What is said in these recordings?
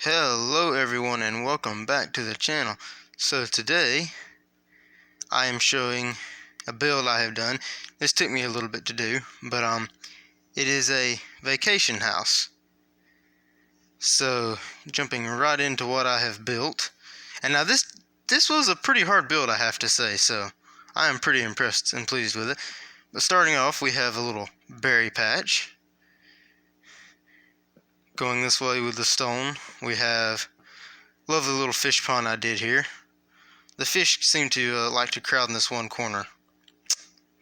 Hello everyone and welcome back to the channel. So today I am showing a build I have done. This took me a little bit to do, but it is a vacation house. So jumping right into what I have built. And now this was a pretty hard build, I have to say, so I am pretty impressed and pleased with it. But starting off, we have a little berry patch. Going this way with the stone, we have lovely little fish pond I did here. The fish seem to like to crowd in this one corner.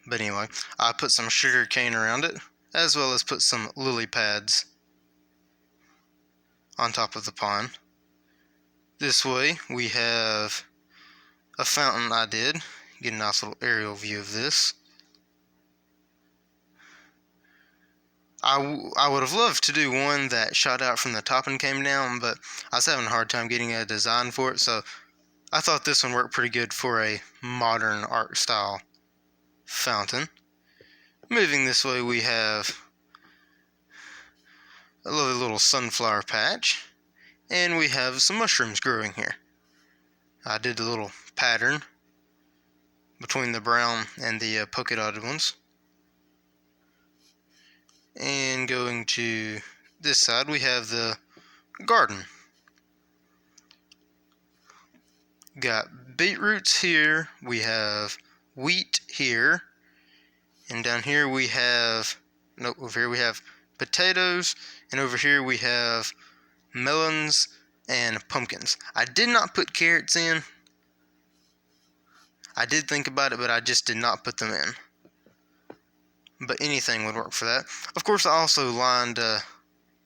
But anyway, I put some sugar cane around it, as well as put some lily pads on top of the pond. This way we have a fountain I did. Get a nice little aerial view of this. I would have loved to do one that shot out from the top and came down, but I was having a hard time getting a design for it, so I thought this one worked pretty good for a modern art style fountain. Moving this way, we have a lovely little sunflower patch, and we have some mushrooms growing here. I did a little pattern between the brown and the polka dotted ones. And going to this side, we have the garden. Got beetroots here, we have wheat here, and down here we have, over here we have potatoes, and over here we have melons and pumpkins. I did not put carrots in. I did think about it, but I just did not put them in. But anything would work for that. Of course, I also lined I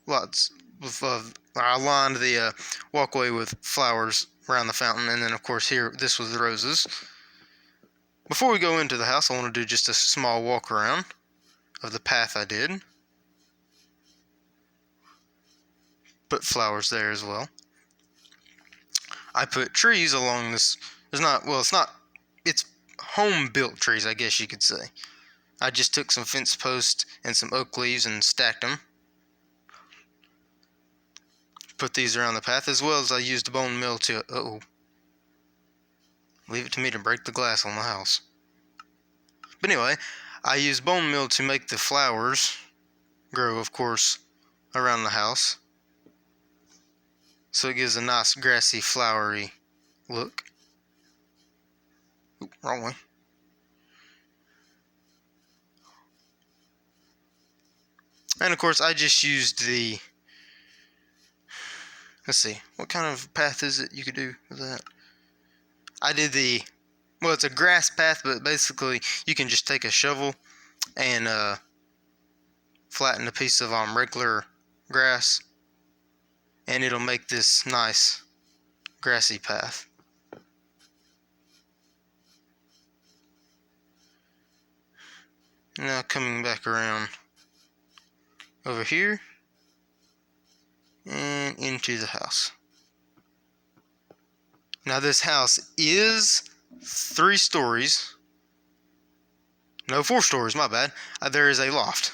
lined the walkway with flowers around the fountain, and then of course here, this was the roses. Before we go into the house, I want to do just a small walk around of the path I did. Put flowers there as well. I put trees along this. It's home-built trees, I guess you could say. I just took some fence posts and some oak leaves and stacked them. Put these around the path, as well as I used a bone mill to, leave it to me to break the glass on the house. But anyway, I used bone meal to make the flowers grow, of course, around the house. So it gives a nice grassy, flowery look. Oop, wrong way. And of course, I just used the, let's see, what kind of path is it you could do with that? I did it's a grass path, but basically you can just take a shovel and flatten a piece of regular grass, and it'll make this nice grassy path. Now coming back around over here and into the house. Now this house is 3 stories. No, 4 stories, my bad. There is a loft.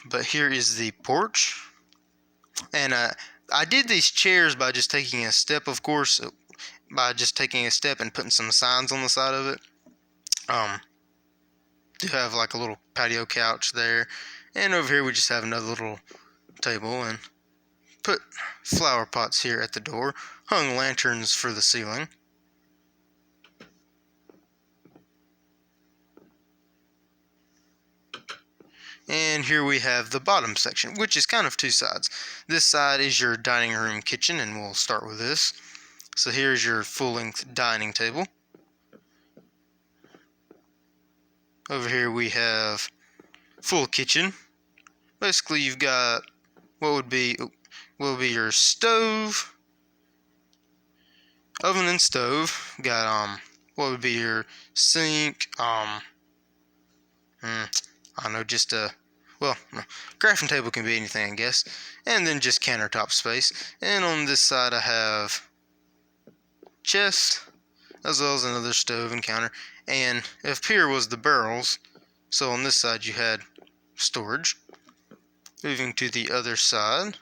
But here is the porch. And I did these chairs by just taking a step, of course. By just taking a step and putting some signs on the side of it. Do have like a little patio couch there, and over here we just have another little table, and put flower pots here at the door, hung lanterns for the ceiling. And here we have the bottom section, which is kind of 2 sides. This side is your dining room kitchen, and we'll start with this. So here's your full-length dining table. Over here we have full kitchen. Basically you've got what would be your stove, oven and stove. Got what would be your sink, I don't know, just crafting table can be anything, I guess. And then just countertop space. And on this side I have chest, as well as another stove and counter. And up here was the barrels, so on this side you had storage. Moving to the other side,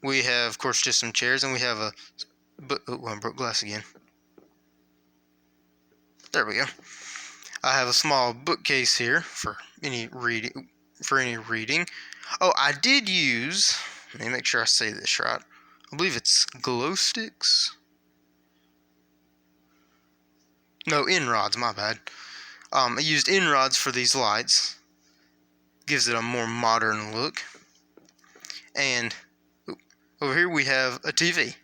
we have, of course, just some chairs, and we have a... Oh, I broke glass again. There we go. I have a small bookcase here for any reading. Oh, I did use... Let me make sure I say this right. I believe it's glow sticks. No, end rods, my bad. I used end rods for these lights. Gives it a more modern look. And over here we have a TV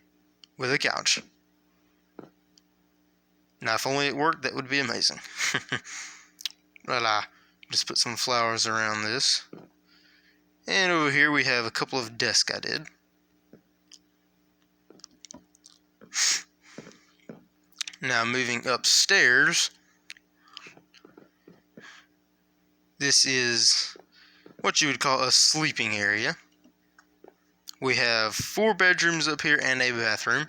with a couch. Now, if only it worked, that would be amazing. But I just put some flowers around this. And over here we have a couple of desks I did. Now, moving upstairs, this is what you would call a sleeping area. We have 4 bedrooms up here and a bathroom.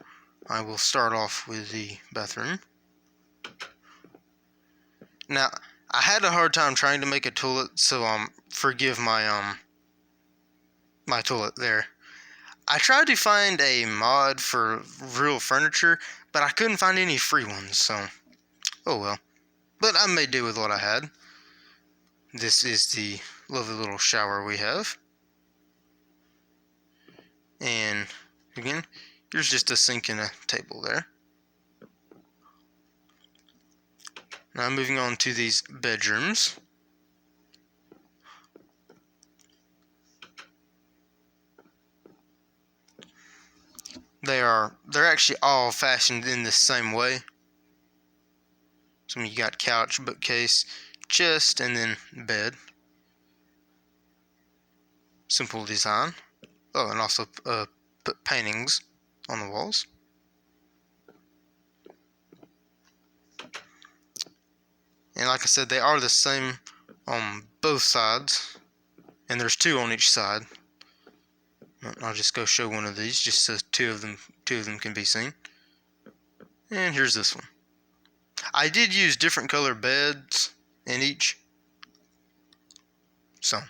I will start off with the bathroom. Now, I had a hard time trying to make a toilet, so forgive my my toilet there. I tried to find a mod for real furniture, but I couldn't find any free ones, so oh well. But I made do with what I had. This is the lovely little shower we have. And again, here's just a sink and a table there. Now moving on to these bedrooms. They're actually all fashioned in the same way. So you got couch, bookcase, chest, and then bed. Simple design. Oh, and also put paintings on the walls. And like I said, they are the same on both sides. And there's 2 on each side. I'll just go show one of these, just so two of them can be seen. And here's this one. I did use different color beds in each, so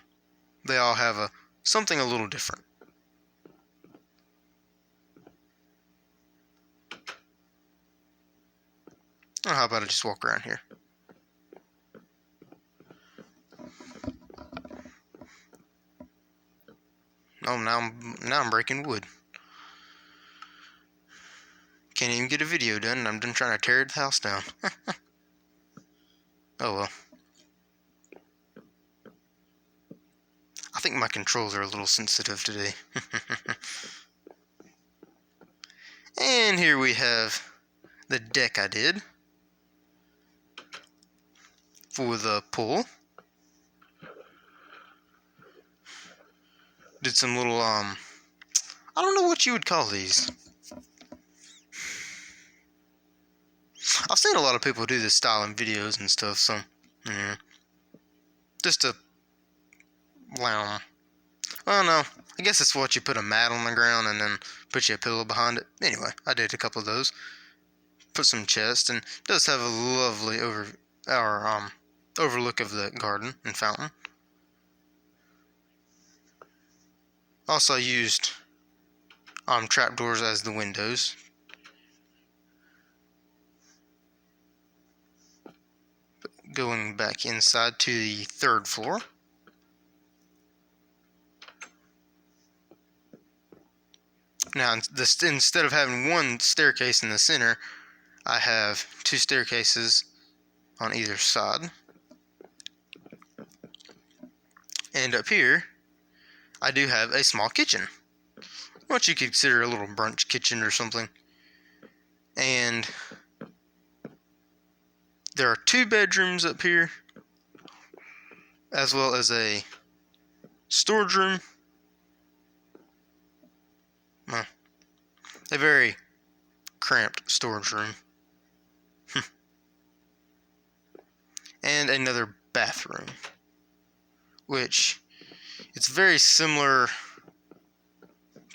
they all have something a little different. Oh, how about I just walk around here? Oh, now I'm breaking wood. Can't even get a video done, and I'm done trying to tear the house down. Oh well. I think my controls are a little sensitive today. And here we have the deck I did for the pool. Did some little, I don't know what you would call these. I've seen a lot of people do this style in videos and stuff, so, yeah. Just a, well, no, I guess it's what you put a mat on the ground and then put you a pillow behind it. Anyway, I did a couple of those. Put some chest, and it does have a lovely overlook of the garden and fountain. Also used trapdoors as the windows. Going back inside to the 3rd floor. Now, instead of having one staircase in the center, I have 2 staircases on either side. And up here, I do have a small kitchen, what you could consider a little brunch kitchen or something. And there are 2 bedrooms up here, as well as a storage room. Well, a very cramped storage room. And another bathroom, which it's very similar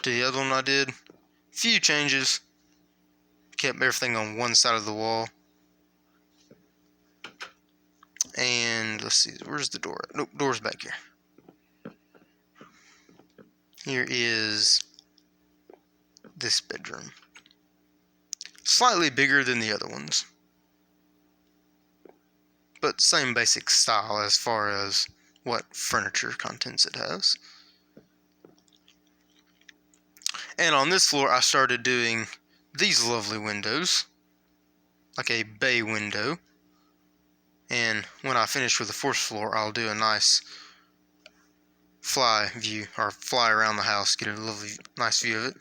to the other one I did. Few changes. Kept everything on one side of the wall. And let's see, where's the door? Nope, door's back here. Here is this bedroom. Slightly bigger than the other ones, but same basic style as far as what furniture contents it has. And on this floor, I started doing these lovely windows, like a bay window. And when I finish with the fourth floor, I'll do a nice fly view, or fly around the house, get a lovely, nice view of it.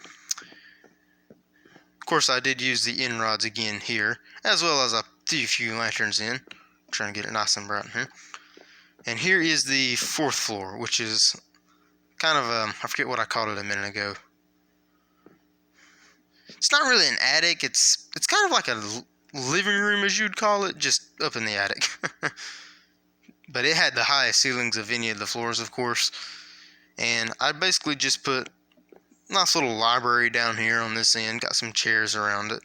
Of course, I did use the end rods again here, as well as I threw a few lanterns in, trying to get it nice and bright in here. And here is the fourth floor, which is kind of I forget what I called it a minute ago. It's not really an attic. It's kind of like a living room, as you'd call it, just up in the attic. But it had the highest ceilings of any of the floors, of course. And I basically just put a nice little library down here on this end. Got some chairs around it.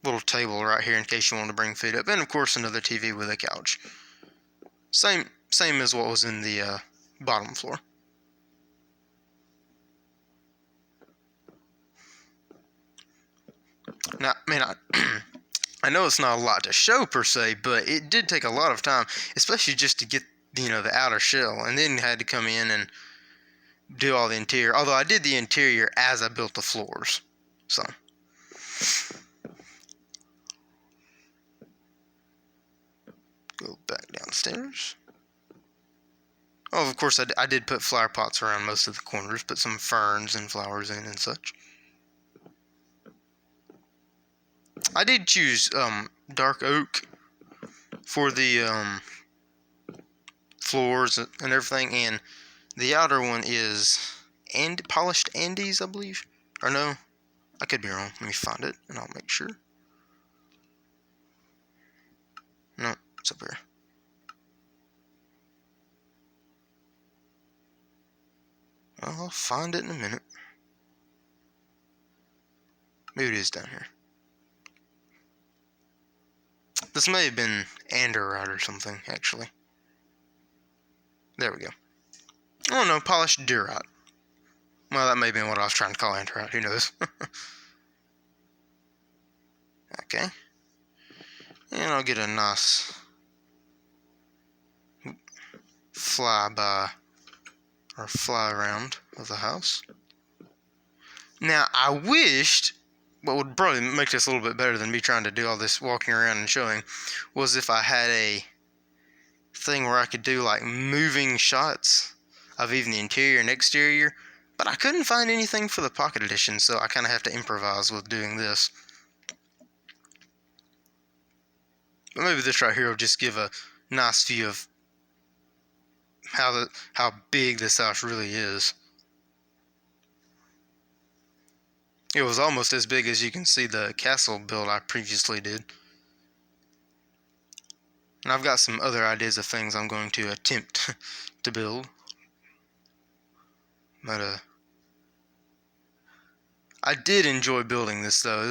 Little table right here in case you want to bring food up. And of course another TV with a couch. Same as what was in the bottom floor. Now, I know it's not a lot to show per se, but it did take a lot of time, especially just to get, the outer shell, and then had to come in and do all the interior. Although I did the interior as I built the floors, so. Go back downstairs. Oh, of course, I did put flower pots around most of the corners, put some ferns and flowers in and such. I did choose dark oak for the floors and everything, and the outer one is polished Andes, I believe. Or no, I could be wrong. Let me find it, and I'll make sure. No, it's up here. I'll find it in a minute. Maybe it is down here. This may have been Anderite or something, actually. There we go. Oh no, polished Durite. Well, that may have been what I was trying to call Anderite. Who knows? Okay. And I'll get a nice flyby or fly around of the house. Now, I wished what would probably make this a little bit better than me trying to do all this walking around and showing was if I had a thing where I could do like moving shots of even the interior and exterior, but I couldn't find anything for the Pocket Edition, so I kind of have to improvise with doing this. But maybe this right here will just give a nice view of how big this house really is. It was almost as big as you can see the castle build I previously did. And I've got some other ideas of things I'm going to attempt to build. But I did enjoy building this though.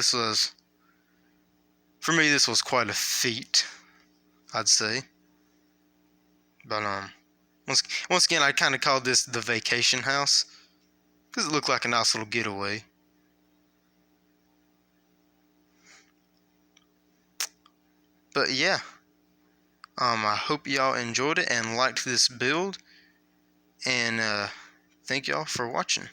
For me, this was quite a feat, I'd say. But once again, I kind of called this the vacation house because it looked like a nice little getaway. But yeah, I hope y'all enjoyed it and liked this build, and thank y'all for watching.